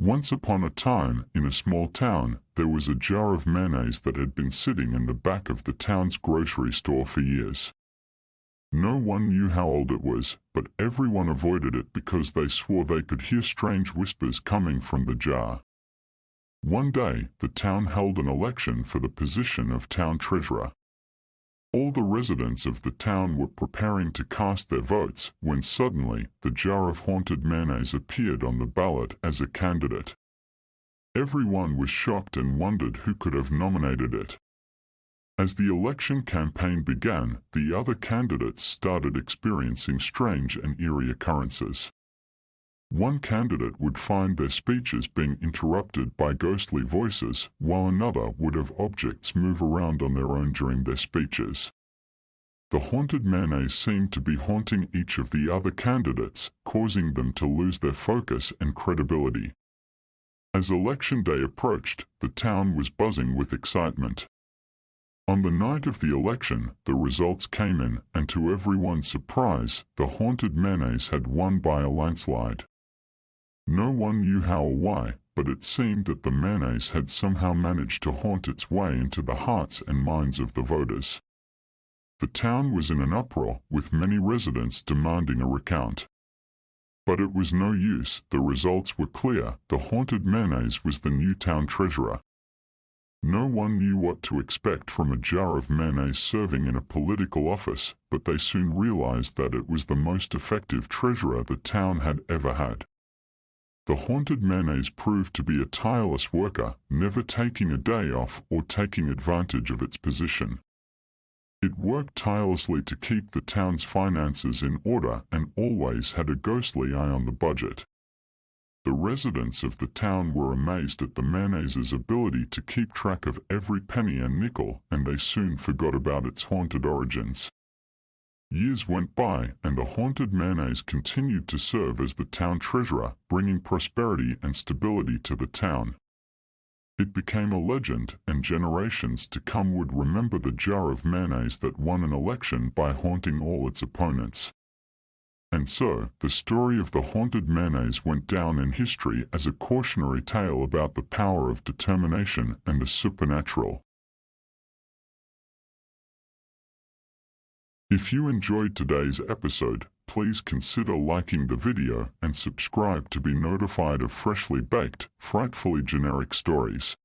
Once upon a time, in a small town, there was a jar of mayonnaise that had been sitting in the back of the town's grocery store for years. No one knew how old it was, but everyone avoided it because they swore they could hear strange whispers coming from the jar. One day, the town held an election for the position of town treasurer. All the residents of the town were preparing to cast their votes when suddenly the jar of haunted mayonnaise appeared on the ballot as a candidate. Everyone was shocked and wondered who could have nominated it. As the election campaign began, the other candidates started experiencing strange and eerie occurrences. One candidate would find their speeches being interrupted by ghostly voices, while another would have objects move around on their own during their speeches. The haunted mayonnaise seemed to be haunting each of the other candidates, causing them to lose their focus and credibility. As election day approached, the town was buzzing with excitement. On the night of the election, the results came in, and to everyone's surprise, the haunted mayonnaise had won by a landslide. No one knew how or why, but it seemed that the mayonnaise had somehow managed to haunt its way into the hearts and minds of the voters. The town was in an uproar, with many residents demanding a recount. But it was no use, the results were clear: the haunted mayonnaise was the new town treasurer. No one knew what to expect from a jar of mayonnaise serving in a political office, but they soon realized that it was the most effective treasurer the town had ever had. The haunted mayonnaise proved to be a tireless worker, never taking a day off or taking advantage of its position. It worked tirelessly to keep the town's finances in order and always had a ghostly eye on the budget. The residents of the town were amazed at the mayonnaise's ability to keep track of every penny and nickel, and they soon forgot about its haunted origins. Years went by, and the haunted mayonnaise continued to serve as the town treasurer, bringing prosperity and stability to the town. It became a legend, and generations to come would remember the jar of mayonnaise that won an election by haunting all its opponents. And so, the story of the haunted mayonnaise went down in history as a cautionary tale about the power of determination and the supernatural. If you enjoyed today's episode, please consider liking the video and subscribe to be notified of freshly baked, frightfully generic stories.